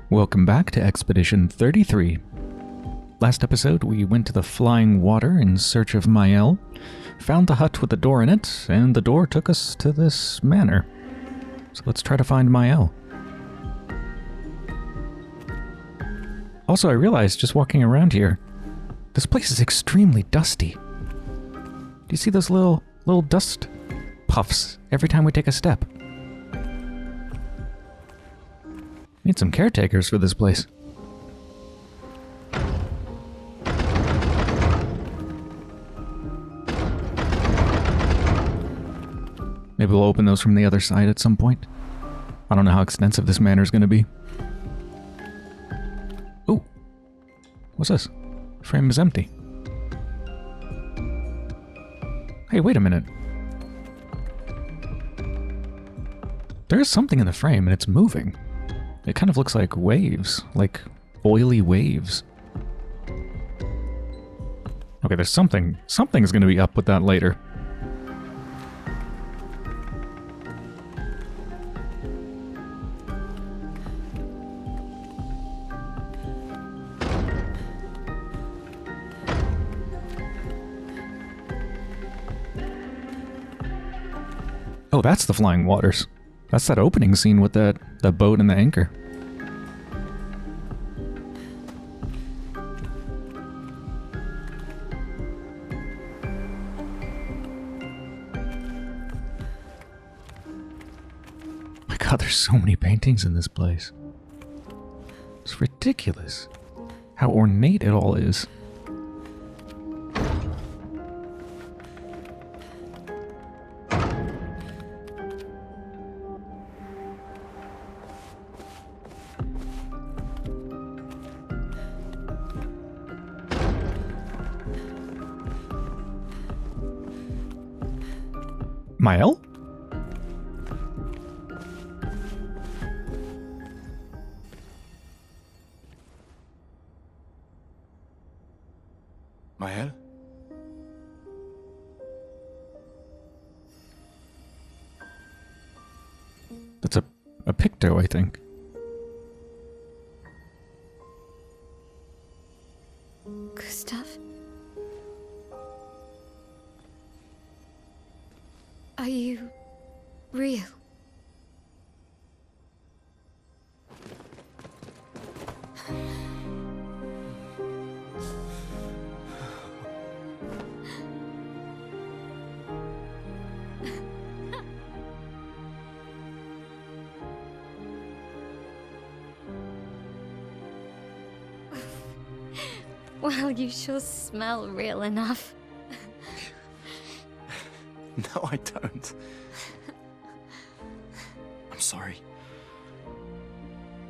Welcome back to Expedition 33. Last episode, we went to the Flying Water in search of Maelle, found the hut with the door in it, and the door took us to this manor. So let's try to find Maelle. Also, I realized just walking around here, this place is extremely dusty. Do you see those little dust puffs every time we take a step? Need some caretakers for this place. Maybe we'll open those from the other side at some point. I don't know how extensive this manor is going to be. Ooh. What's this? Frame is empty. Hey, wait a minute. There is something in the frame and it's moving. It kind of looks like waves, like oily waves. Okay, there's something's going to be up with that later. Oh, that's the Flying Waters. That's that opening scene with the boat and the anchor. My God, there's so many paintings in this place. It's ridiculous how ornate it all is. Maelle? Maelle? That's a picto, I think. Gustav? Are you real? Well, you sure smell real enough. No, I don't. I'm sorry.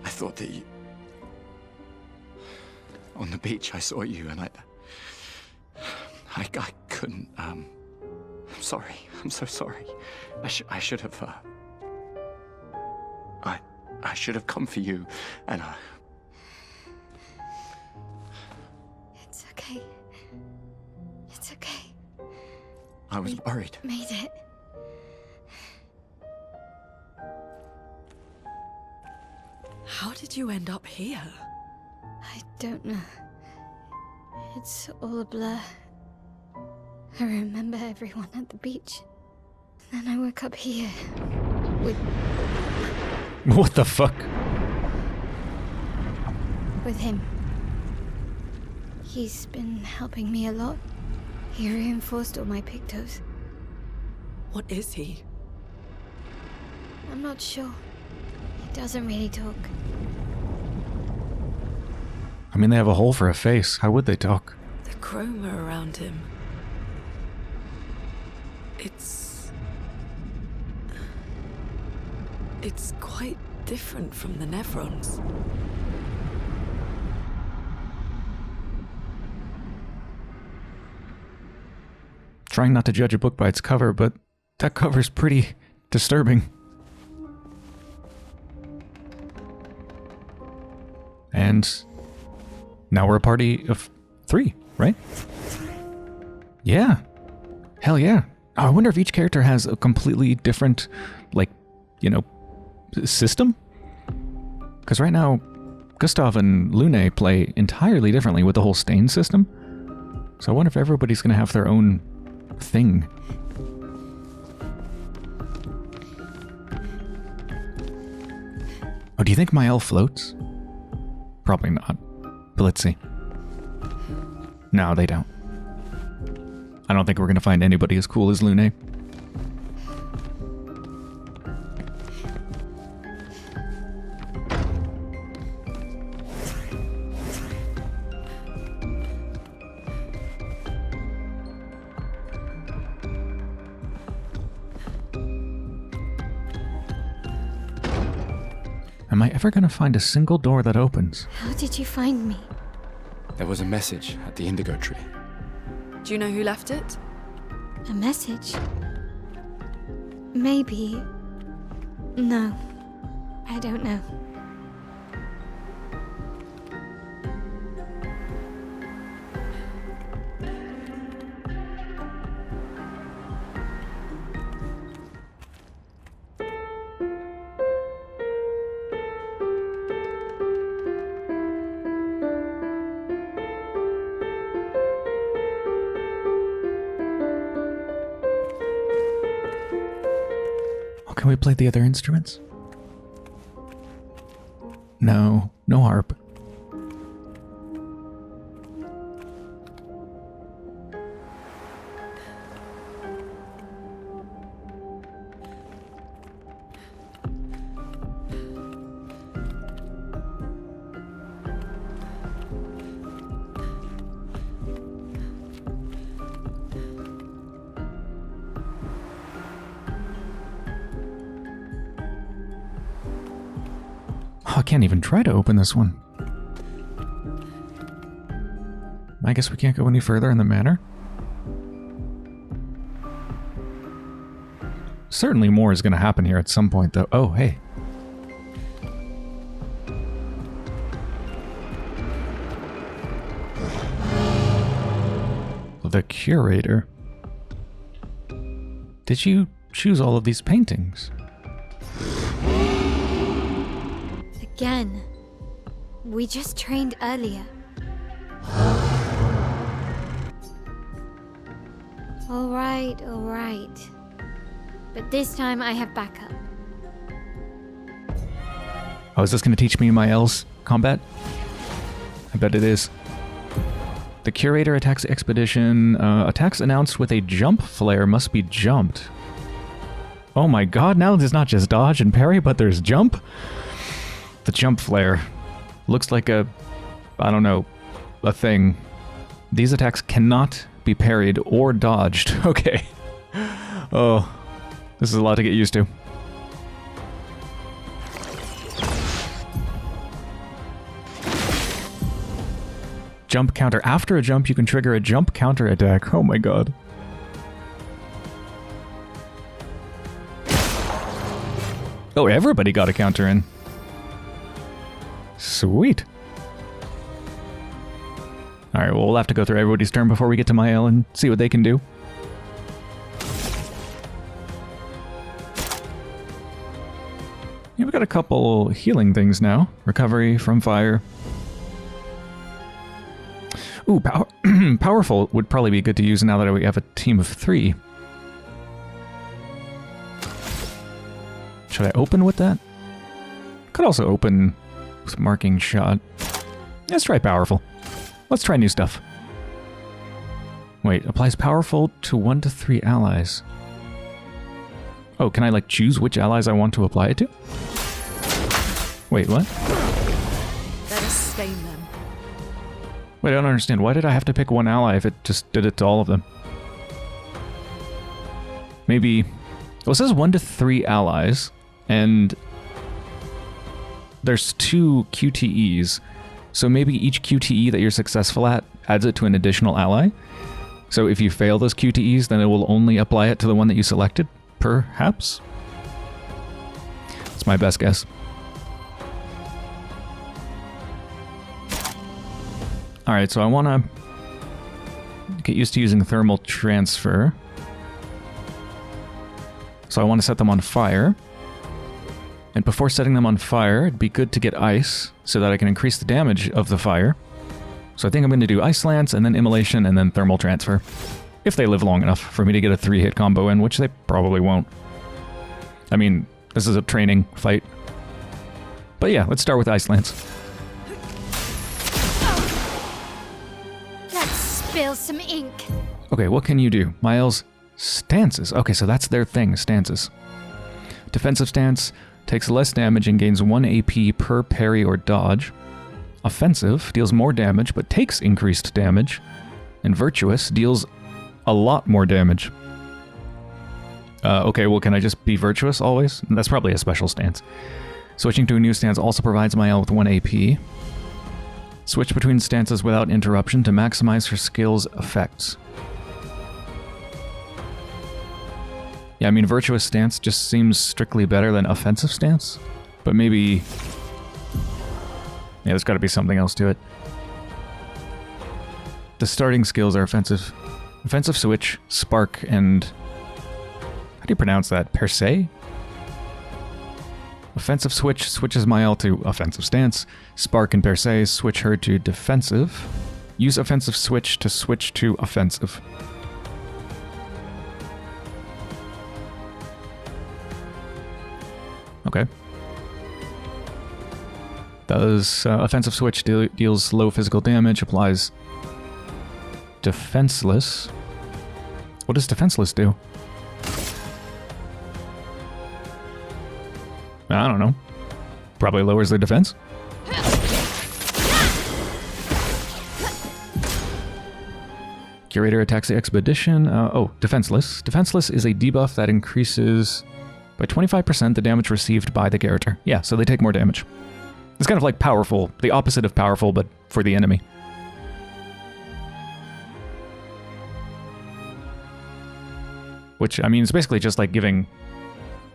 I thought that you... On the beach, I saw you and I couldn't, I'm sorry. I'm so sorry. I should have, I should have come for you and It's okay. It's okay. I was worried. Made it. How did you end up here? I don't know. It's all a blur. I remember everyone at the beach. Then I woke up here. With What the fuck? him. He's been helping me a lot. He reinforced all my pictos. What is he? I'm not sure. He doesn't really talk. I mean, they have a hole for a face. How would they talk? The chroma around him. It's quite different from the Nevrons. Trying not to judge a book by its cover, but that cover's pretty disturbing. And now we're a party of 3, right? Yeah. Hell yeah. I wonder if each character has a completely different, like, you know, system? Because right now, Gustav and Lune play entirely differently with the whole stain system. So I wonder if everybody's going to have their own thing. Oh, do you think Maelle floats? Probably not. But let's see. No, they don't. I don't think we're going to find anybody as cool as Lune. Am I ever going to find a single door that opens? How did you find me? There was a message at the indigo tree. Do you know who left it? A message? Maybe. No. I don't know. Can we play the other instruments? No, no harp. I can't even try to open this one. I guess we can't go any further in the manor. Certainly more is going to happen here at some point, though. Oh, hey. The Curator. Did you choose all of these paintings? Again. We just trained earlier. Alright, alright. But this time I have backup. Oh, is this going to teach me Maelle's combat? I bet it is. The Curator attacks expedition. Attacks announced with a jump flare must be jumped. Oh my god, now there's not just dodge and parry, but there's jump? The jump flare looks like a, I don't know, a thing. These attacks cannot be parried or dodged. Okay. Oh, this is a lot to get used to. Jump counter. After a jump, you can trigger a jump counter attack. Oh my god. Oh, everybody got a counter in. Sweet. Alright, well, we'll have to go through everybody's turn before we get to Maelle and see what they can do. Yeah, we've got a couple healing things now. Recovery from fire. Ooh, powerful would probably be good to use now that we have a team of 3. Should I open with that? Could also open with marking shot. Let's try powerful. Let's try new stuff. Wait, applies powerful to 1 to 3 allies. Oh, can I like choose which allies I want to apply it to? Wait, what? Let us stain them. Wait, I don't understand. Why did I have to pick one ally if it just did it to all of them? Maybe... Well, it says 1 to 3 allies, and there's 2 QTEs. So maybe each QTE that you're successful at adds it to an additional ally. So if you fail those QTEs, then it will only apply it to the one that you selected, perhaps? That's my best guess. Alright, so I want to get used to using thermal transfer. So I want to set them on fire. And before setting them on fire, it'd be good to get ice so that I can increase the damage of the fire. So I think I'm going to do Ice Lance and then Immolation and then Thermal Transfer. If they live long enough for me to get a 3-hit combo in, which they probably won't. I mean, this is a training fight. But yeah, let's start with Ice Lance. Let's spill some ink. Okay, what can you do? Maelle's stances. Okay, so that's their thing, stances. Defensive stance takes less damage and gains 1 AP per parry or dodge. Offensive deals more damage but takes increased damage. And Virtuous deals a lot more damage. Okay, well, can I just be Virtuous always? That's probably a special stance. Switching to a new stance also provides Maelle with 1 AP. Switch between stances without interruption to maximize her skill's effects. Yeah, I mean, Virtuous stance just seems strictly better than offensive stance. But maybe... yeah, there's got to be something else to it. The starting skills are offensive. Offensive switch, spark, and... how do you pronounce that? Per se? Offensive switch switches Maelle to offensive stance. Spark and per se switch her to defensive. Use offensive switch to switch to offensive. Okay. Does offensive switch deals low physical damage, applies defenseless. What does defenseless do? I don't know. Probably lowers their defense. Curator attacks the expedition. Oh, defenseless. Defenseless is a debuff that increases by 25% the damage received by the character. Yeah, so they take more damage. It's kind of like powerful, the opposite of powerful, but for the enemy. Which, I mean, it's basically just like giving...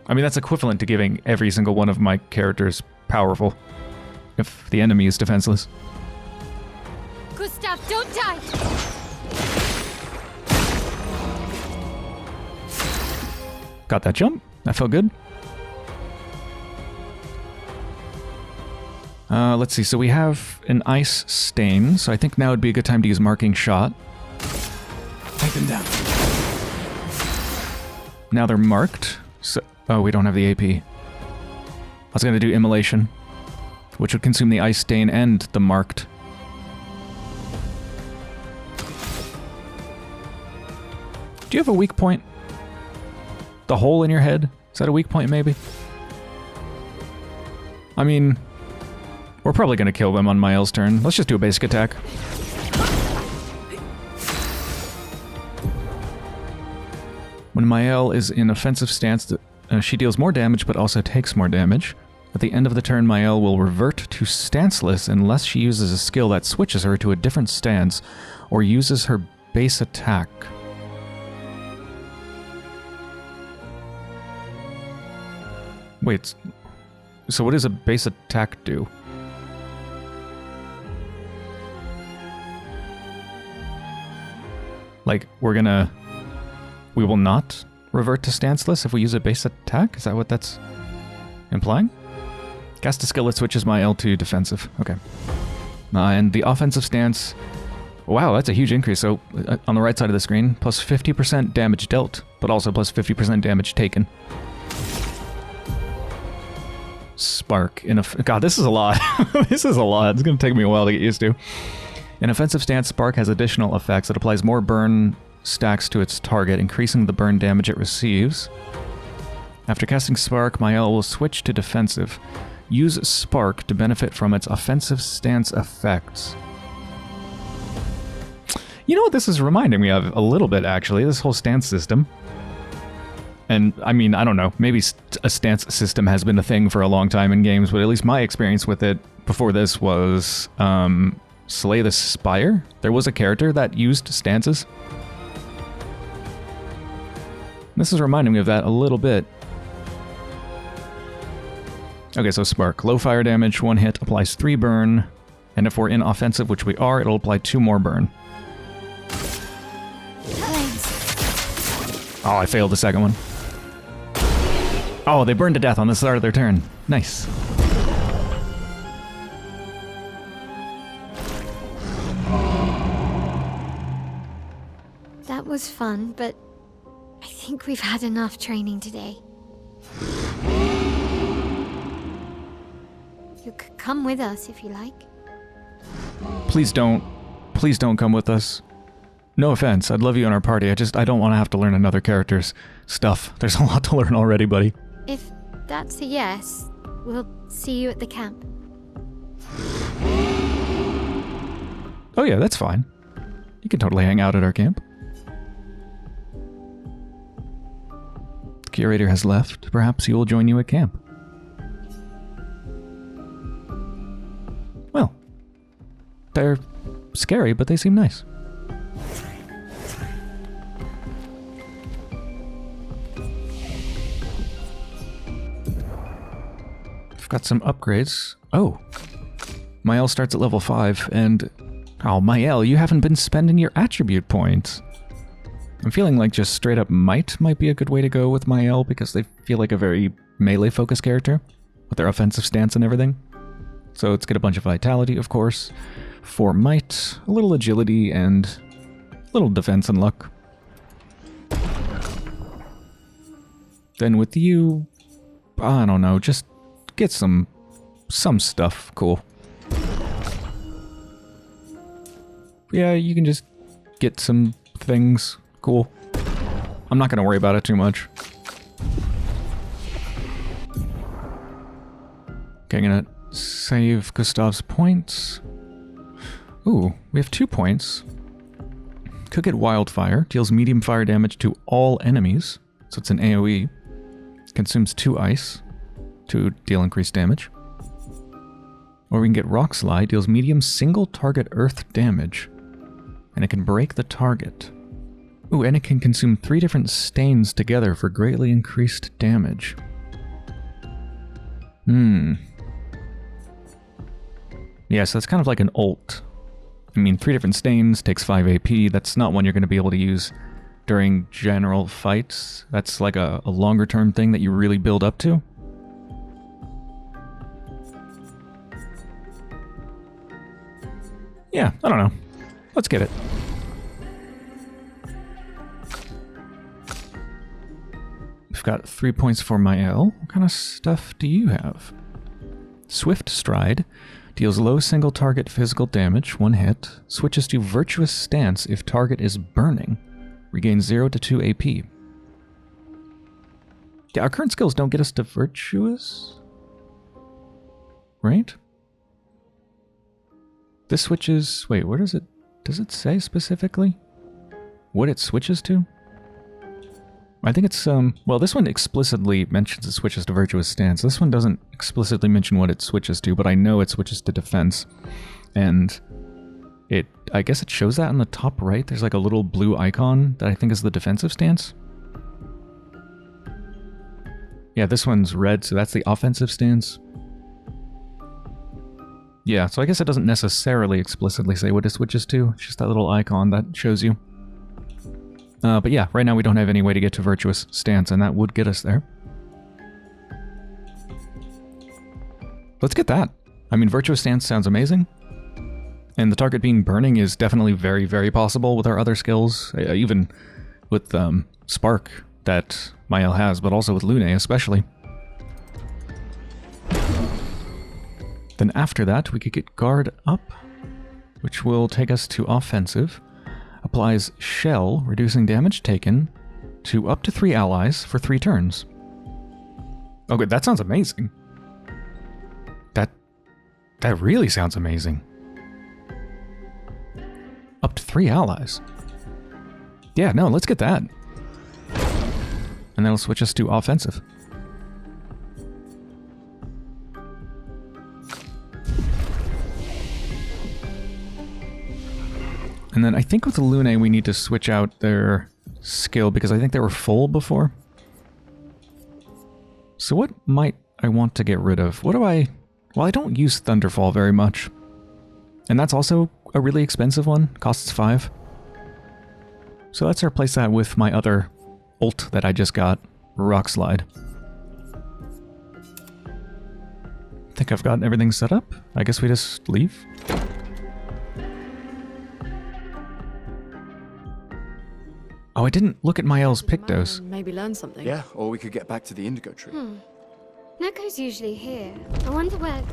I mean, that's equivalent to giving every single one of my characters powerful, if the enemy is defenseless. Gustav, don't die! Got that jump. That felt good. Let's see, so we have an ice stain, so I think now would be a good time to use Marking Shot. Take them down. Now they're marked. So, oh, we don't have the AP. I was going to do Immolation, which would consume the ice stain and the marked. Do you have a weak point? The hole in your head? Is that a weak point, maybe? I mean, we're probably going to kill them on Maelle's turn. Let's just do a basic attack. When Maelle is in offensive stance, she deals more damage but also takes more damage. At the end of the turn, Maelle will revert to stanceless unless she uses a skill that switches her to a different stance or uses her base attack. Wait, so what does a base attack do? Like, we will not revert to stanceless if we use a base attack? Is that what that's implying? Cast a skill that switches Maelle to defensive. Okay. And the offensive stance... wow, that's a huge increase. So, on the right side of the screen, plus 50% damage dealt, but also plus 50% damage taken. Spark. God, this is a lot. This is a lot. It's going to take me a while to get used to. In offensive stance, Spark has additional effects. It applies more burn stacks to its target, increasing the burn damage it receives. After casting Spark, Maelle will switch to defensive. Use Spark to benefit from its offensive stance effects. You know what this is reminding me of a little bit, actually, this whole stance system. And, I mean, I don't know, maybe a stance system has been a thing for a long time in games, but at least my experience with it before this was Slay the Spire. There was a character that used stances. This is reminding me of that a little bit. Okay, so Spark. Low fire damage, 1 hit, applies 3 burn. And if we're in offensive, which we are, it'll apply 2 more burn. Oh, I failed the second one. Oh, they burned to death on the start of their turn. Nice. That was fun, but I think we've had enough training today. You could come with us if you like. Please don't. Please don't come with us. No offense, I'd love you in our party. I don't want to have to learn another character's stuff. There's a lot to learn already, buddy. If that's a yes, we'll see you at the camp. Oh yeah, that's fine. You can totally hang out at our camp. The Curator has left. Perhaps he will join you at camp. Well, they're scary, but they seem nice. I've got some upgrades. Oh, Maelle starts at level 5, and... Oh, Maelle, you haven't been spending your attribute points. I'm feeling like just straight up might be a good way to go with Maelle, because they feel like a very melee-focused character, with their offensive stance and everything. So let's get a bunch of vitality, of course. 4 might, a little agility, and a little defense and luck. Then with you, I don't know, just get some stuff cool. Yeah, you can just get some things cool. I'm not going to worry about it too much. Okay, I'm going to save Gustav's points. Ooh, we have 2 points. Could get Wildfire. Deals medium fire damage to all enemies. So it's an AoE. Consumes 2 ice to deal increased damage. Or we can get Rock Slide. Deals medium single target earth damage. And it can break the target. Ooh, and it can consume 3 different stains together for greatly increased damage. Yeah, so that's kind of like an ult. I mean, 3 different stains, takes 5 AP. That's not one you're going to be able to use during general fights. That's like a longer term thing that you really build up to. Yeah, I don't know. Let's get it. We've got 3 points for Maelle. What kind of stuff do you have? Swift Stride. Deals low single target physical damage, 1 hit. Switches to Virtuous Stance if target is burning. Regains 0 to 2 AP. Yeah, our current skills don't get us to Virtuous. Right? This switches... Wait, where does it... Does it say specifically what it switches to? I think it's, well, this one explicitly mentions it switches to Virtuous Stance. This one doesn't explicitly mention what it switches to, but I know it switches to Defense. And I guess it shows that in the top right. There's like a little blue icon that I think is the defensive stance. Yeah, this one's red, so that's the offensive stance. Yeah, so I guess it doesn't necessarily explicitly say what it switches to. It's just that little icon that shows you. But yeah, right now we don't have any way to get to Virtuous Stance, and that would get us there. Let's get that. I mean, Virtuous Stance sounds amazing. And the target being burning is definitely very, very possible with our other skills. Even with Spark that Maelle has, but also with Lune especially. Then after that, we could get Guard up, which will take us to Offensive. Applies Shell, reducing damage taken to up to 3 allies for 3 turns. Okay, that sounds amazing. That really sounds amazing. Up to 3 allies. Yeah, no, let's get that. And that'll switch us to Offensive. And then I think with the Lune we need to switch out their skill because I think they were full before. So what might I want to get rid of? What do I... Well, I don't use Thunderfall very much. And that's also a really expensive one. Costs 5. So let's replace that with my other ult that I just got. Rock Slide. think I've got everything set up. I guess we just leave. Oh, I didn't look at Maelle's pictos. Maybe learn something. Yeah, or we could get back to the Indigo Tree. Noco's usually here. I wonder where...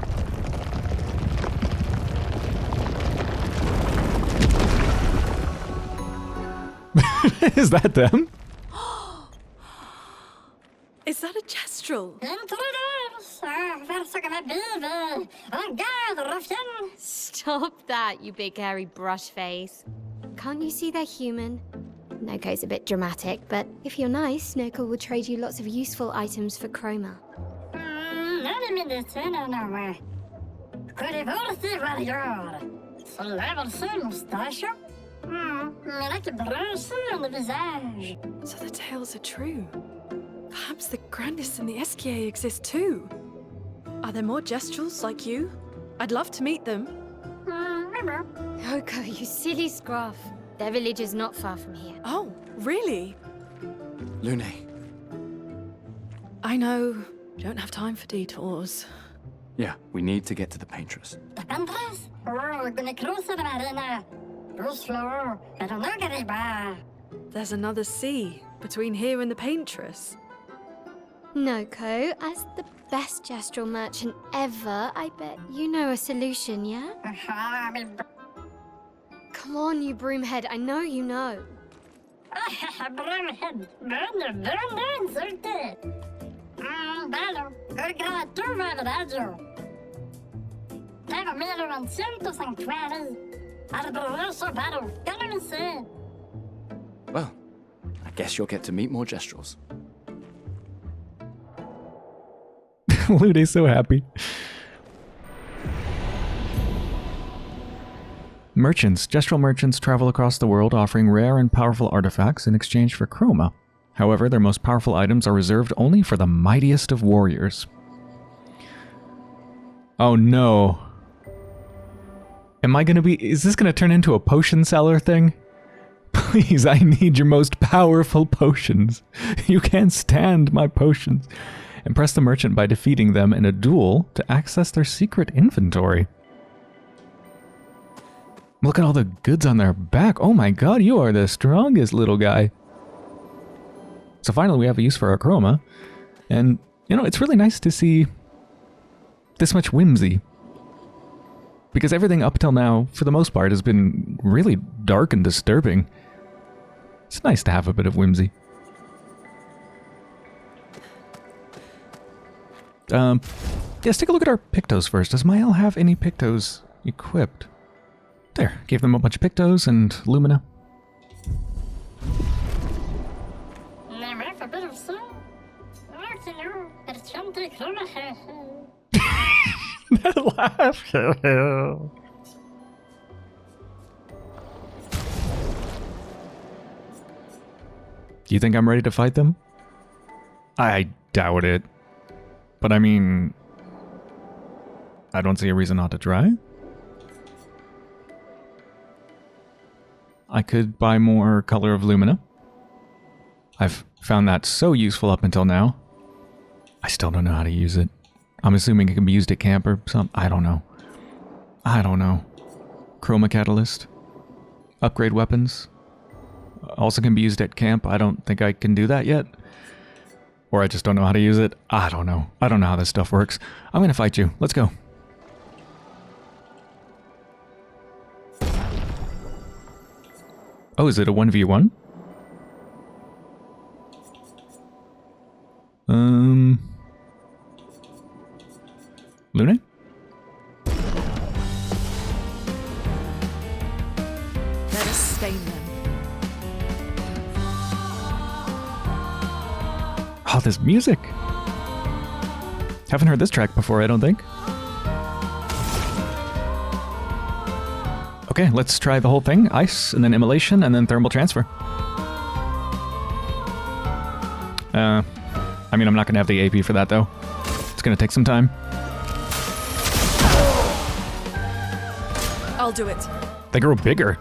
Is that them? Is that a gestural? Stop that, you big hairy brush face. Can't you see they're human? Noco's a bit dramatic, but if you're nice, Noco will trade you lots of useful items for chroma. So the tales are true. Perhaps the grandest in the SKA exist too. Are there more gestuals like you? I'd love to meet them. Noco, you silly scruff. Their village is not far from here. Oh, really? Lune, I know. Don't have time for detours. yeah, we need to get to the Paintress. There's another sea between here and the Paintress. Noco, as the best gestural merchant ever, I bet you know a solution, yeah? Come on, you broomhead, I know you know. Well, I guess you'll get to meet more Gestrals. Lune's so happy. Merchants. Gestral merchants travel across the world offering rare and powerful artifacts in exchange for chroma. However, their most powerful items are reserved only for the mightiest of warriors. Oh no. Am I gonna be... Is this gonna turn into a potion seller thing? Please, I need your most powerful potions. You can't stand my potions. Impress the merchant by defeating them in a duel to access their secret inventory. Look at all the goods on their back. Oh my god, you are the strongest little guy. So finally we have a use for our chroma. And, you know, it's really nice to see this much whimsy. Because everything up till now, for the most part, has been really dark and disturbing. It's nice to have a bit of whimsy. Let's take a look at our pictos first. Does Maelle have any pictos equipped? There, gave them a bunch of pictos and lumina. That laugh. Do you think I'm ready to fight them? I doubt it. But I mean, I don't see a reason not to try. I could buy more Color of Lumina. I've found that so useful up until now. I still don't know how to use it. I'm assuming it can be used at camp or something. I don't know. I don't know. Chroma Catalyst. Upgrade weapons. Also can be used at camp. I don't think I can do that yet. Or I just don't know how to use it. I don't know. I don't know how this stuff works. I'm gonna fight you. Let's go. Oh, is it a 1v1? Lune? Let us stain them. Oh, this music! Haven't heard this track before, I don't think. Okay, let's try the whole thing. Ice, and then immolation, and then thermal transfer. I mean, I'm not gonna have the AP for that, though. It's gonna take some time. I'll do it. They grow bigger.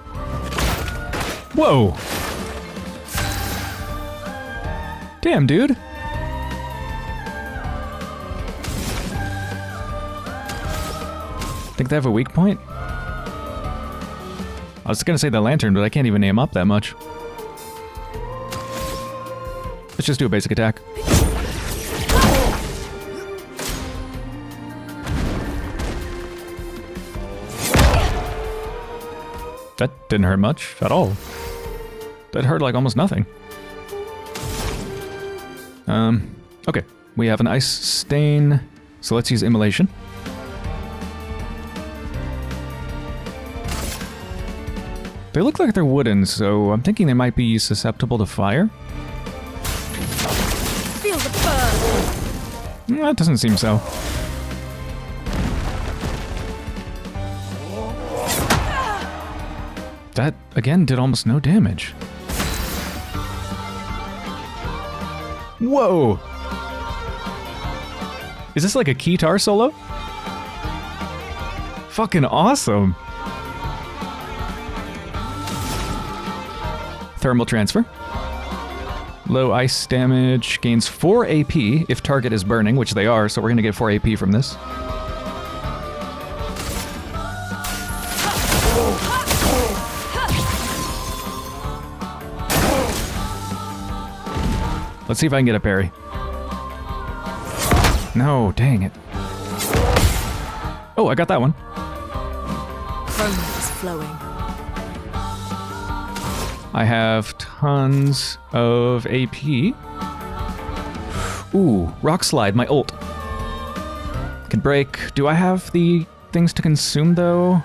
Whoa! Damn, dude. Think they have a weak point? I was gonna say the lantern, but I can't even aim up that much. Let's just do a basic attack. That didn't hurt much at all. That hurt like almost nothing. Okay. We have an ice stain, so let's use immolation. They look like they're wooden, so I'm thinking they might be susceptible to fire. Feel the burn. That doesn't seem so. That, again, did almost no damage. Whoa! Is this like a guitar solo? Fucking awesome! Thermal transfer. Low ice damage gains 4 AP if target is burning, which they are, so we're gonna get 4 AP from this. Let's see if I can get a parry. No, dang it. Oh, I got that one. Chroma is flowing. I have tons of AP. Ooh, Rock Slide, my ult. Can break. Do I have the things to consume, though?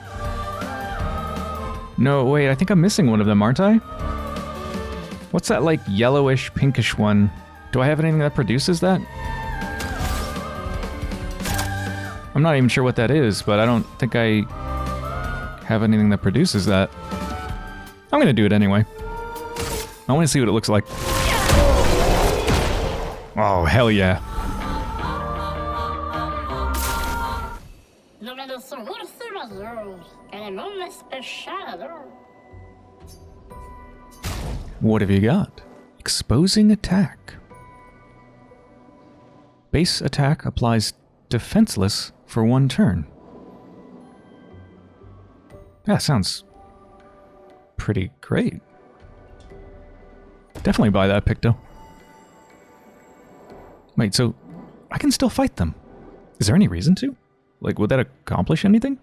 No, wait, I think I'm missing one of them, aren't I? What's that, like, yellowish, pinkish one? Do I have anything that produces that? I'm not even sure what that is, but I don't think I have anything that produces that. I'm gonna do it anyway. I want to see what it looks like. Oh, hell yeah. What have you got? Exposing attack. Base attack applies defenseless for 1 turn. That sounds pretty great. Definitely buy that Picto. Wait, so I can still fight them. Is there any reason to? Like, would that accomplish anything?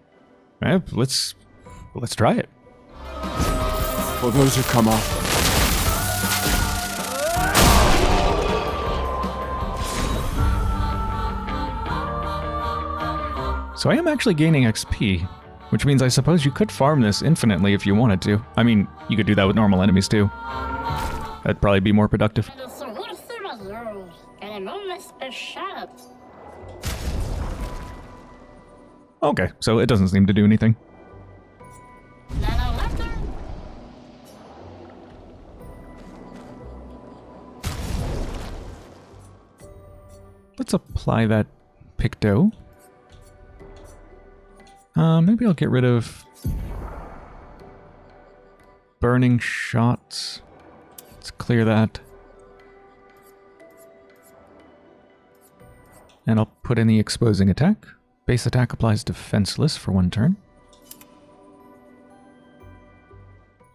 Let's try it. For those who come off. So I am actually gaining XP, which means I suppose you could farm this infinitely if you wanted to. I mean, you could do that with normal enemies too. That'd probably be more productive. Okay, so it doesn't seem to do anything. Let's apply that Picto. Maybe I'll get rid of burning shots. Let's clear that. And I'll put in the exposing attack. Base attack applies defenseless for 1 turn.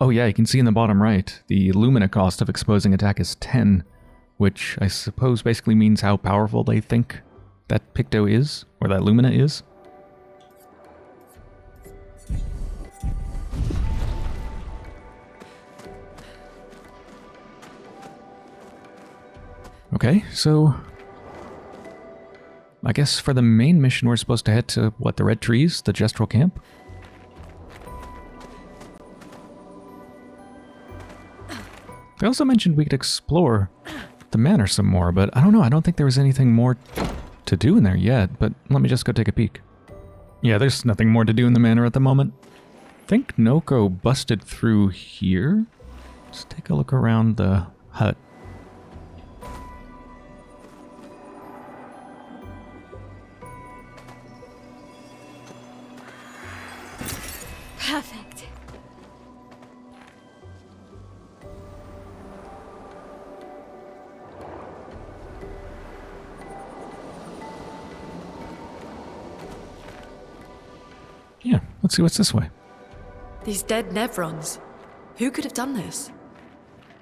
Oh yeah, you can see in the bottom right, the Lumina cost of exposing attack is 10, which I suppose basically means how powerful they think that Picto is, or that Lumina is. Okay, so I guess for the main mission we're supposed to head to, what, the Red Trees, the Gestural Camp? They also mentioned we could explore the manor some more, but I don't know, I don't think there was anything more to do in there yet, but let me just go take a peek. Yeah, there's nothing more to do in the manor at the moment. I think Noco busted through here. Let's take a look around the hut. Perfect. Let's see what's this way. These dead Nevrons. Who could have done this?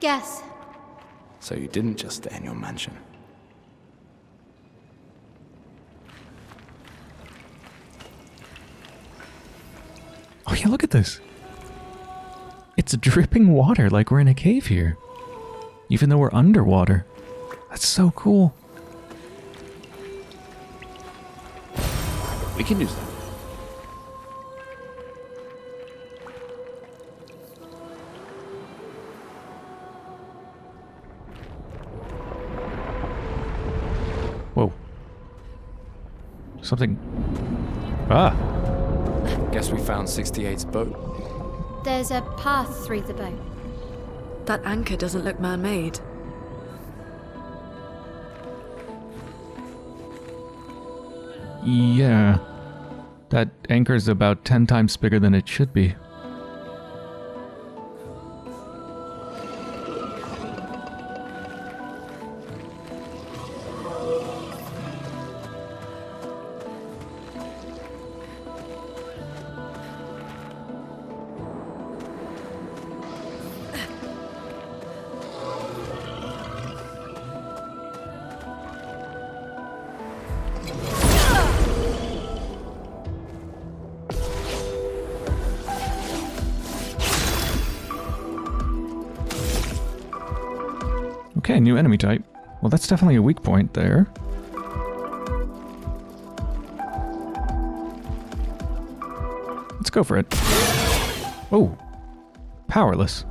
Guess. So you didn't just stay in your mansion. Oh yeah, look at this. It's dripping water like we're in a cave here. Even though we're underwater. That's so cool. We can use that. Whoa. Something... Ah! Guess we found 68's boat. There's a path through the boat. That anchor doesn't look man-made. Yeah. That anchor's about 10 times bigger than it should be. Okay, new enemy type. Well, that's definitely a weak point there. Let's go for it. Oh. Powerless.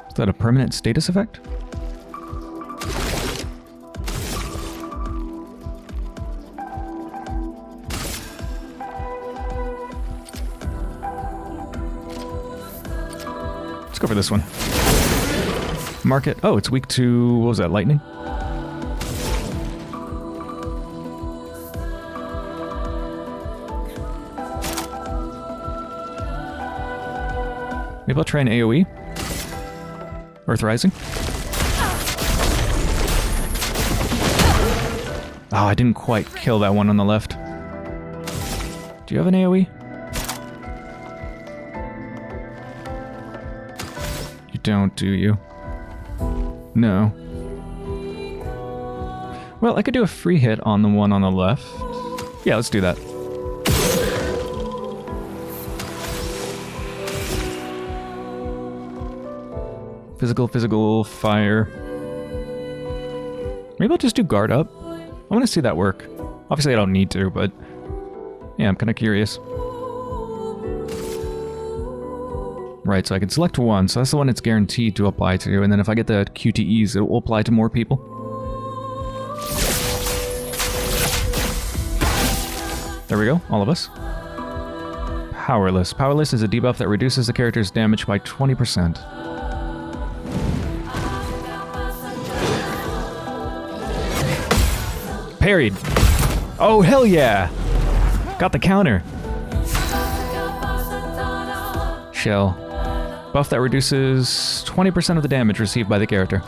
Is that a permanent status effect? Let's go for this one. Mark it. Oh, it's weak to... what was that, lightning? Maybe I'll try an AoE. Earth Rising. Oh, I didn't quite kill that one on the left. Do you have an AoE? You don't, do you? No. Well, I could do a free hit on the one on the left. Yeah, let's do that. Physical, fire. Maybe I'll just do guard up. I want to see that work. Obviously I don't need to, but yeah, I'm kind of curious. Right, so I can select one, so that's the one it's guaranteed to apply to, and then if I get the QTEs, it will apply to more people. There we go, all of us. Powerless. Powerless is a debuff that reduces the character's damage by 20%. Parried. Oh, hell yeah! Got the counter. Shell. Buff that reduces 20% of the damage received by the character.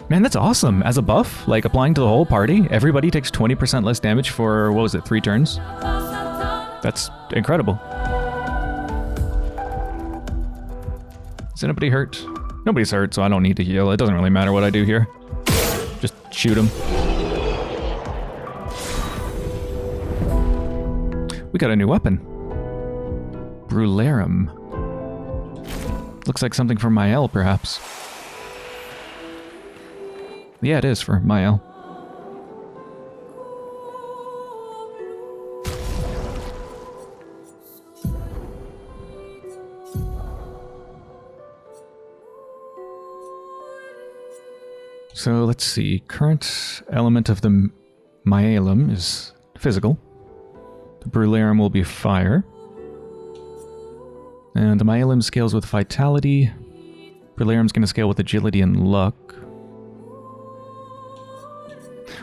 Man, that's awesome. As a buff, like applying to the whole party, everybody takes 20% less damage for, what was it, 3 turns? That's incredible. Is anybody hurt? Nobody's hurt, so I don't need to heal. It doesn't really matter what I do here. Just shoot him. We got a new weapon. Brularum. Looks like something for Maelle, perhaps. Yeah, it is for Maelle. So let's see. Current element of the Maellum is physical. The Brularum will be fire. And the Maellum scales with vitality. Brularum's going to scale with agility and luck.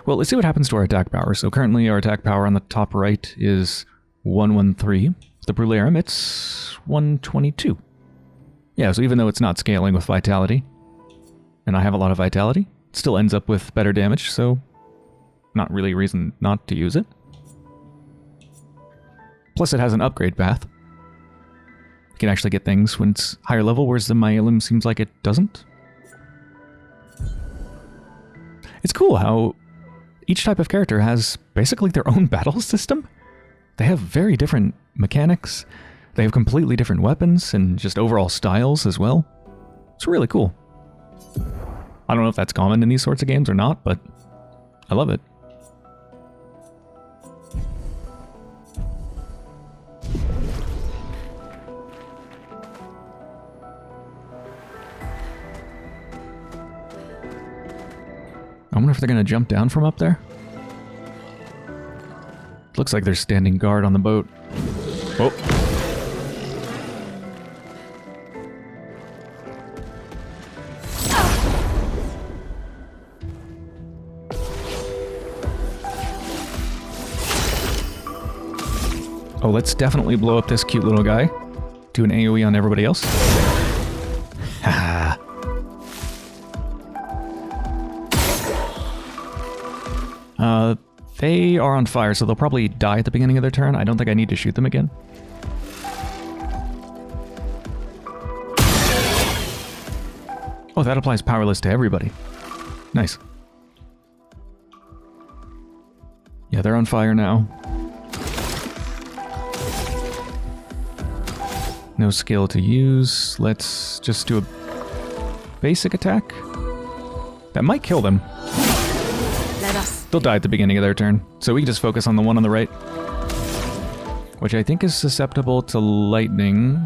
Well, let's see what happens to our attack power. So currently our attack power on the top right is 113. The Brularum, it's 122. Yeah, so even though it's not scaling with vitality, and I have a lot of vitality, still ends up with better damage, so not really a reason not to use it. Plus it has an upgrade path. You can actually get things when it's higher level, whereas the Maelle seems like it doesn't. It's cool how each type of character has basically their own battle system. They have very different mechanics. They have completely different weapons and just overall styles as well. It's really cool. I don't know if that's common in these sorts of games or not, but I love it. I wonder if they're going to jump down from up there. Looks like they're standing guard on the boat. Oh. Oh, let's definitely blow up this cute little guy. Do an AoE on everybody else. Haha. They are on fire, so they'll probably die at the beginning of their turn. I don't think I need to shoot them again. Oh, that applies powerless to everybody. Nice. Yeah, they're on fire now. No skill to use. Let's just do a basic attack. That might kill them. Let us. They'll die at the beginning of their turn, so we can just focus on the one on the right. Which I think is susceptible to lightning.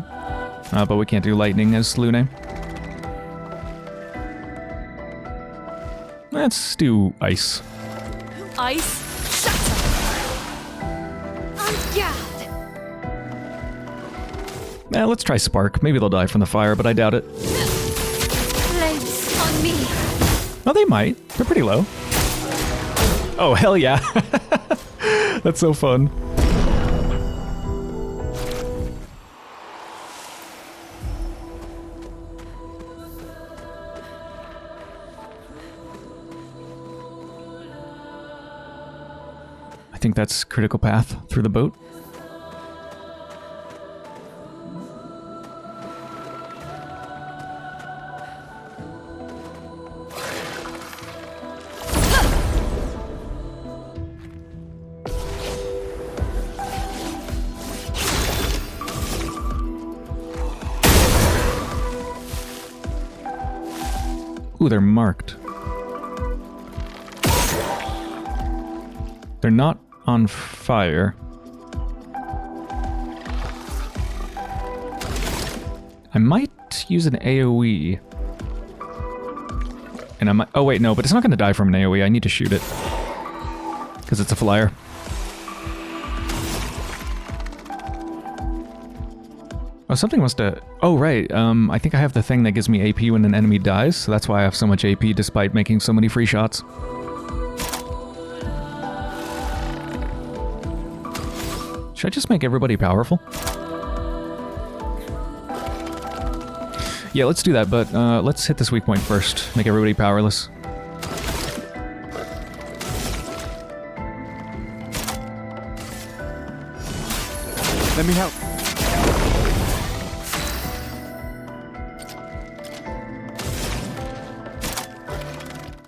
But we can't do lightning as Lune. Let's do ice. Ice. Shatter. Let's try spark. Maybe they'll die from the fire, but I doubt it. Flames on me. Oh, they might. They're pretty low. Oh, hell yeah. That's so fun. I think that's critical path through the boat. Ooh, they're marked. They're not on fire. I might use an AoE. And I might... Oh, wait, no, but it's not going to die from an AoE. I need to shoot it. Because it's a flyer. Oh, something must have... Oh, right. I think I have the thing that gives me AP when an enemy dies, so that's why I have so much AP despite making so many free shots. Should I just make everybody powerful? Yeah, let's do that, but let's hit this weak point first. Make everybody powerless. Let me help.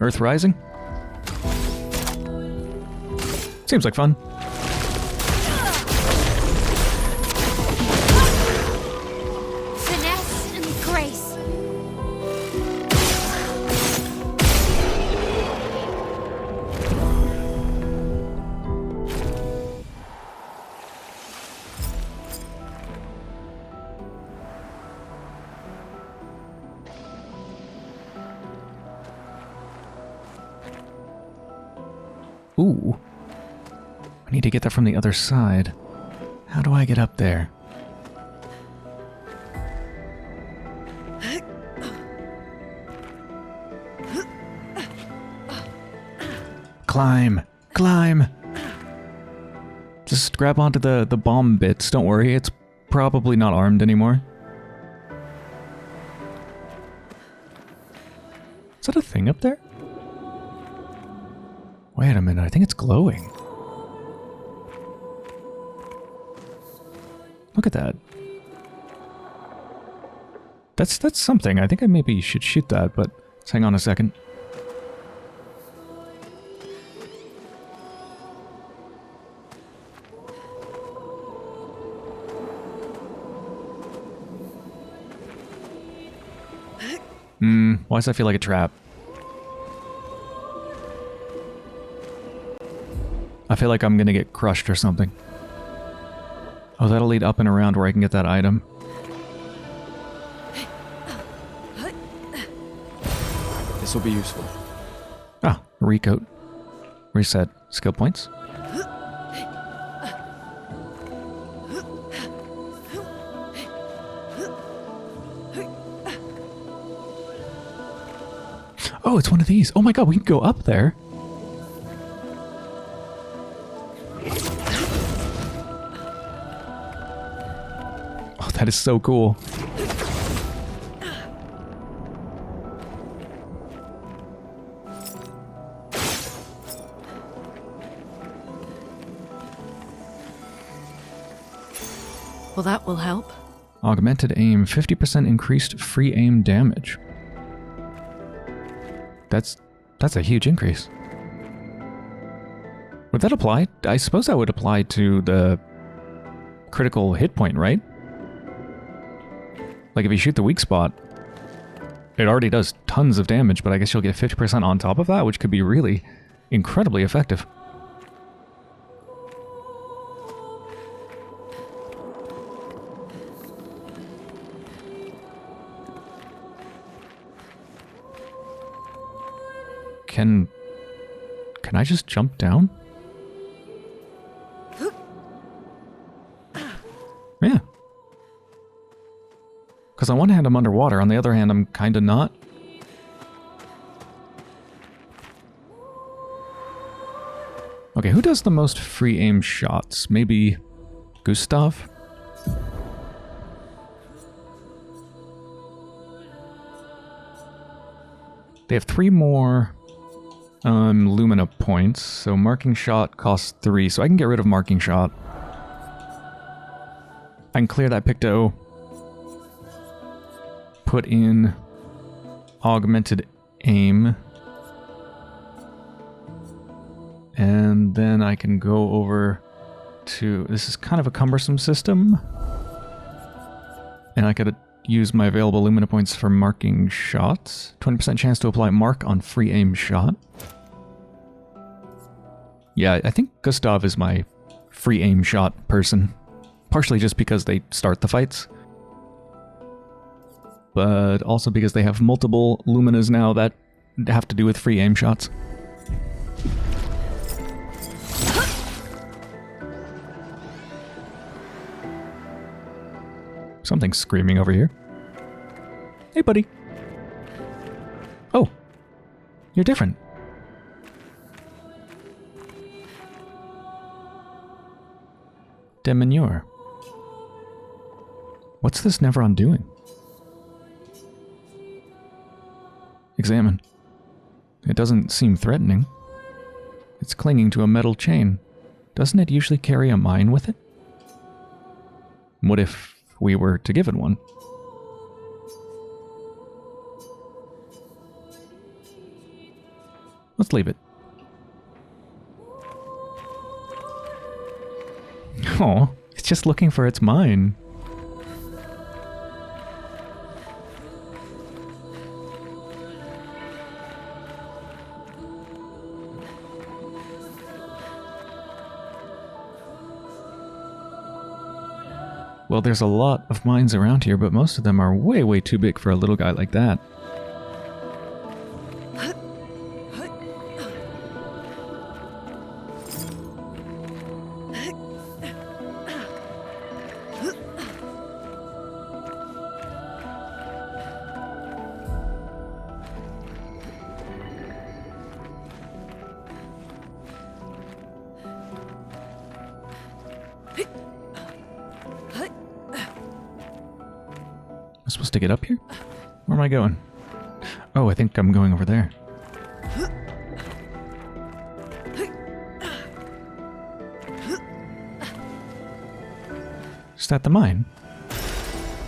Earth Rising? Seems like fun. Finesse and grace. Ooh. I need to get that from the other side. How do I get up there? Climb! Climb! Just grab onto the bomb bits. Don't worry, it's probably not armed anymore. Is that a thing up there? Wait a minute, I think it's glowing. Look at that. That's something. I think I maybe should shoot that, but let's hang on a second. Why does that feel like a trap? I feel like I'm gonna get crushed or something. Oh, that'll lead up and around where I can get that item. This will be useful. Ah, recoat. Reset skill points. Oh, it's one of these. Oh my god, we can go up there. Oh, that is so cool. Well, that will help. Augmented aim, 50% increased free aim damage. That's a huge increase. Would that apply? I suppose that would apply to the critical hit point, right? Like if you shoot the weak spot, it already does tons of damage, but I guess you'll get 50% on top of that, which could be really incredibly effective. Can I just jump down? Yeah. Because on one hand I'm underwater, on the other hand I'm kinda not. Okay, who does the most free aim shots? Maybe Gustav? They have 3 more Lumina points, so marking shot costs 3, so I can get rid of marking shot. I can clear that Picto. Put in augmented aim. And then I can go over to... This is kind of a cumbersome system. And I could use my available Lumina points for marking shots. 20% chance to apply mark on free aim shot. Yeah, I think Gustav is my free aim shot person. Partially just because they start the fights. But also because they have multiple Luminas now that have to do with free aim shots. Something's screaming over here. Hey, buddy. Oh. You're different. Demenure. What's this Neveron doing? Examine. It doesn't seem threatening. It's clinging to a metal chain. Doesn't it usually carry a mine with it? What if we were to give it one? Let's leave it. Oh, it's just looking for its mine. Well, there's a lot of mines around here, but most of them are way, way too big for a little guy like that. I'm supposed to get up here? Where am I going? Oh, I think I'm going over there. Is that the mine?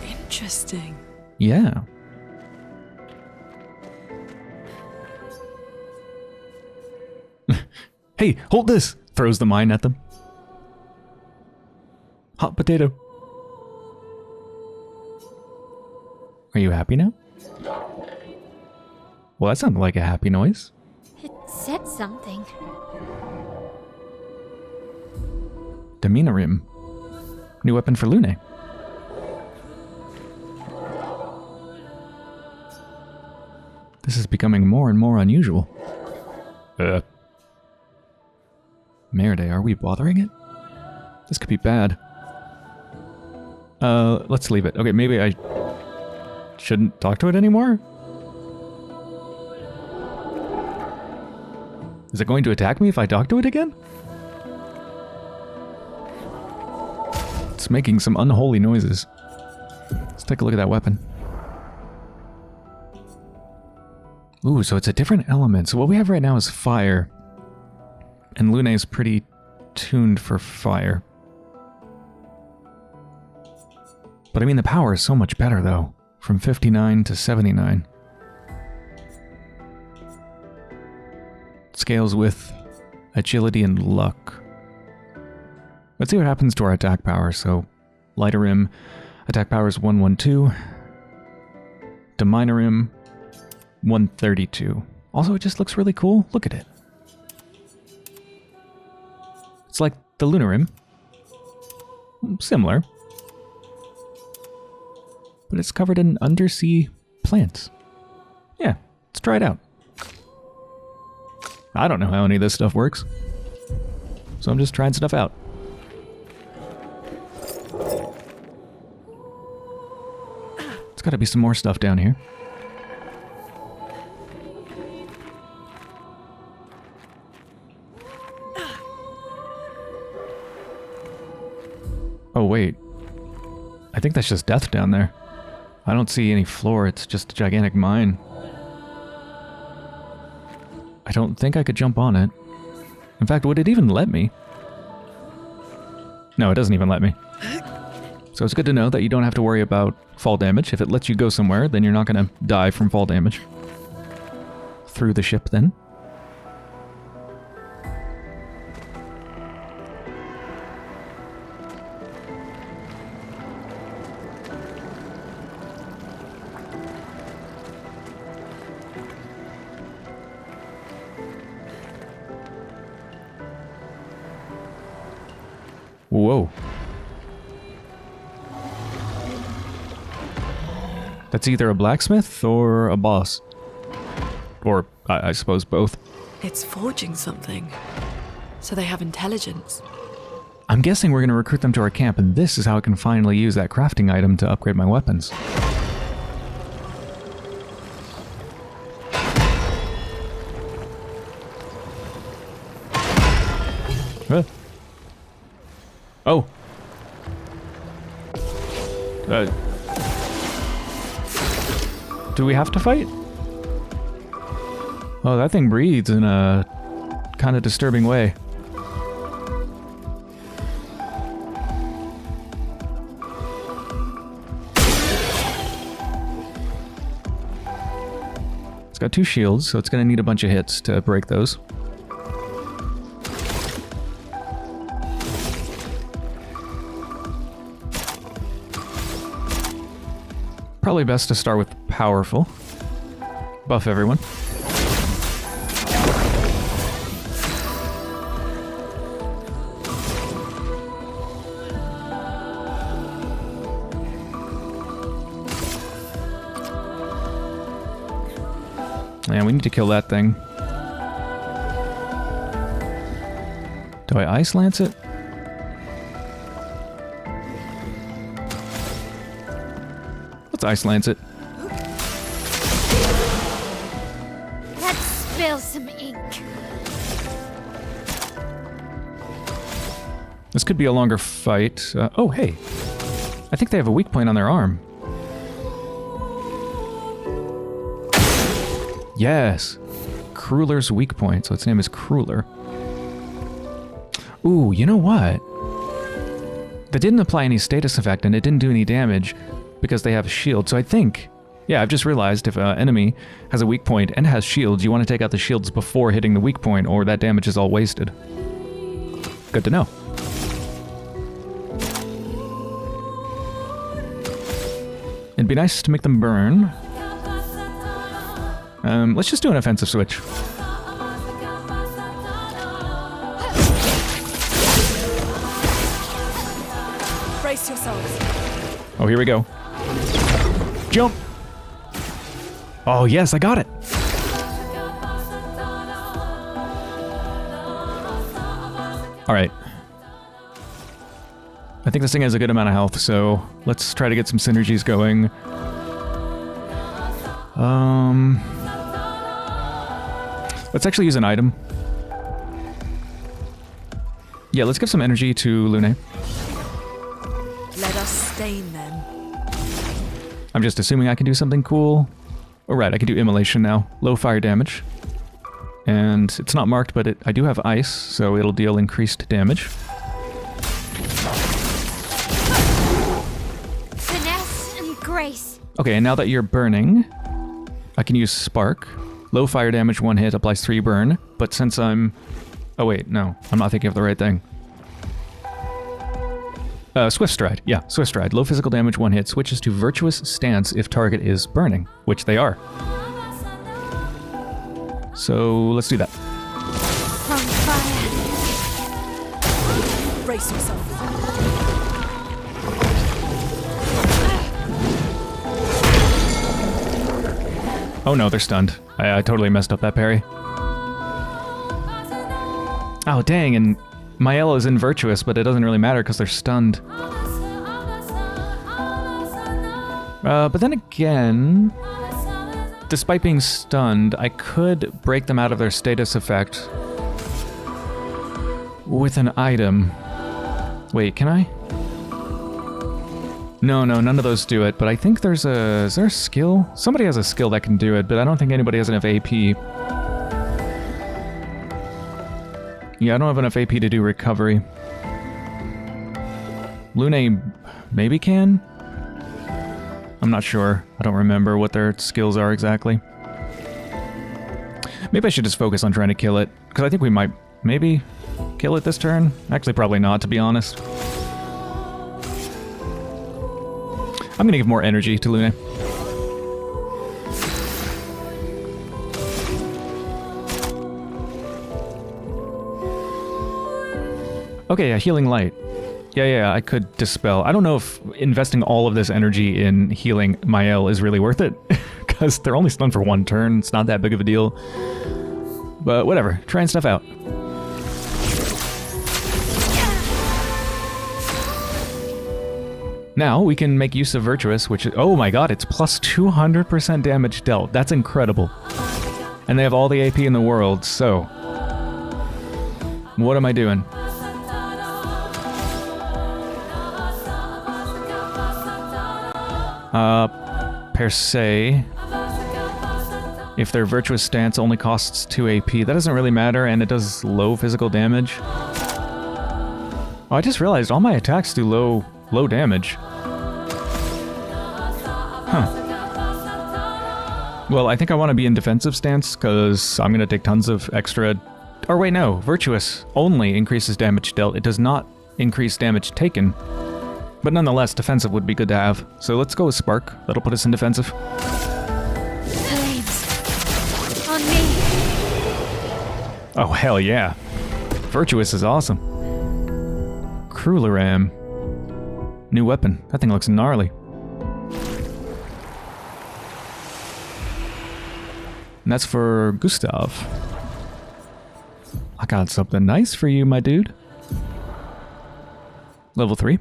Interesting. Yeah. Hey, hold this! Throws the mine at them. Hot potato. Are you happy now? Well, that sounded like a happy noise. It said something. Dominarim. New weapon for Lune. This is becoming more and more unusual. Merde, are we bothering it? This could be bad. Let's leave it. Okay, maybe I shouldn't talk to it anymore? Is it going to attack me if I talk to it again? It's making some unholy noises. Let's take a look at that weapon. Ooh, so it's a different element. So what we have right now is fire. And Lune is pretty tuned for fire. But I mean, the power is so much better, though. From 59 to 79. Scales with agility and luck. Let's see what happens to our attack power. So, Lightarim, attack power is 112. Dominarim, 132. Also, it just looks really cool. Look at it. It's like the Lunarim. Similar. But it's covered in undersea plants. Yeah, let's try it out. I don't know how any of this stuff works. So I'm just trying stuff out. There's gotta be some more stuff down here. Oh wait. I think that's just death down there. I don't see any floor, it's just a gigantic mine. I don't think I could jump on it. In fact, would it even let me? No, it doesn't even let me. So it's good to know that you don't have to worry about fall damage. If it lets you go somewhere, then you're not going to die from fall damage. Through the ship, then. Whoa. That's either a blacksmith or a boss. Or, I suppose, both. It's forging something. So they have intelligence. I'm guessing we're going to recruit them to our camp, and this is how I can finally use that crafting item to upgrade my weapons. Oh. Do we have to fight? Oh, that thing breathes in a kind of disturbing way. It's got 2 shields, so it's going to need a bunch of hits to break those. Probably best to start with powerful. Buff everyone. Yeah, we need to kill that thing. Do I ice lance it? Let's ice lance it. Let's spill some ink. This could be a longer fight. Oh, hey. I think they have a weak point on their arm. Yes. Crueller's weak point, so its name is Crueller. Ooh, you know what? That didn't apply any status effect, and it didn't do any damage because they have a shield. So I think, yeah, I've just realized if an enemy has a weak point and has shields, you want to take out the shields before hitting the weak point, or that damage is all wasted. Good to know. It'd be nice to make them burn. Let's just do an offensive switch. Brace yourselves. Oh, here we go. Jump! Oh, yes, I got it! Alright. I think this thing has a good amount of health, so let's try to get some synergies going. Let's actually use an item. Yeah, let's give some energy to Lune. Let us stain them. I'm just assuming I can do something cool. Alright, I can do immolation now. Low fire damage. And it's not marked, but I do have ice, so it'll deal increased damage. Finesse and grace. Okay, and now that you're burning, I can use Spark. Low fire damage, 1 hit, applies 3 burn. But since I'm... Oh wait, no. I'm not thinking of the right thing. Swift Stride. Yeah, Swift Stride. Low physical damage, 1 hit. Switches to Virtuous Stance if target is burning, which they are. So, let's do that. On fire. Brace yourself. Oh no, they're stunned. I totally messed up that parry. Oh dang, and Maelle is in Virtuous, but it doesn't really matter because they're stunned. But then again, despite being stunned, I could break them out of their status effect with an item. Wait, can I? No, none of those do it, but I think is there a skill? Somebody has a skill that can do it, but I don't think anybody has enough AP. Yeah, I don't have enough AP to do recovery. Lune maybe can? I'm not sure. I don't remember what their skills are exactly. Maybe I should just focus on trying to kill it, because I think we might maybe kill it this turn. Actually, probably not, to be honest. I'm gonna give more energy to Lune. Okay, a healing light. Yeah, I could dispel. I don't know if investing all of this energy in healing Maelle is really worth it, because they're only stunned for 1 turn. It's not that big of a deal. But whatever, trying stuff out. Now we can make use of Virtuous, which is, oh my god, it's plus 200% damage dealt. That's incredible. And they have all the AP in the world, so... what am I doing? Per se, if their Virtuous Stance only costs 2 AP, that doesn't really matter, and it does low physical damage. Oh, I just realized all my attacks do low damage. Huh. Well, I think I want to be in defensive stance, because I'm going to take tons of extra... Or wait, no. Virtuous only increases damage dealt. It does not increase damage taken. But nonetheless, defensive would be good to have. So let's go with Spark. That'll put us in defensive. Flames. On me. Oh, hell yeah. Virtuous is awesome. Crueller. New weapon. That thing looks gnarly. And that's for Gustav. I got something nice for you, my dude. Level 3.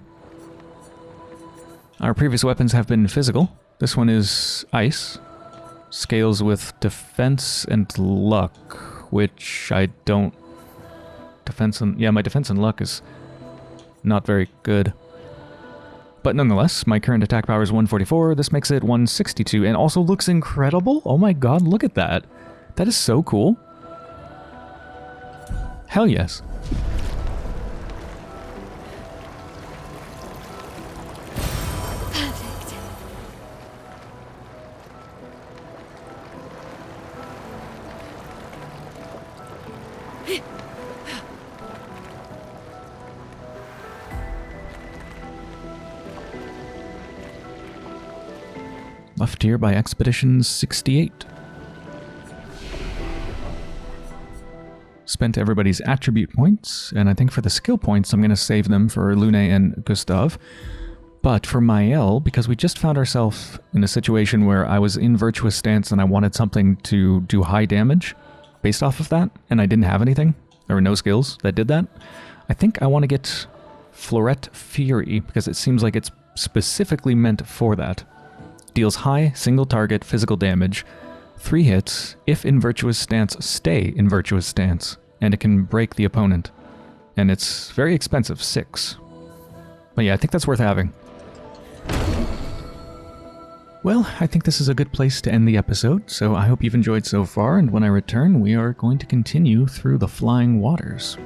Our previous weapons have been physical. This one is ice. Scales with defense and luck, which I don't... Defense and... yeah, my defense and luck is not very good. But nonetheless, my current attack power is 144. This makes it 162, and also looks incredible. Oh my god, look at that. That is so cool. Hell yes. Perfect. Left here by Expedition 68. Spent everybody's attribute points, and I think for the skill points, I'm going to save them for Lune and Gustav. But for Maelle, because we just found ourselves in a situation where I was in Virtuous Stance and I wanted something to do high damage based off of that, and I didn't have anything, there were no skills that did that, I think I want to get Floret Fury, because it seems like it's specifically meant for that. Deals high single target physical damage, 3 hits, if in Virtuous Stance, stay in Virtuous Stance, and it can break the opponent. And it's very expensive, 6. But yeah, I think that's worth having. Well, I think this is a good place to end the episode, so I hope you've enjoyed so far, and when I return, we are going to continue through the Flying Waters.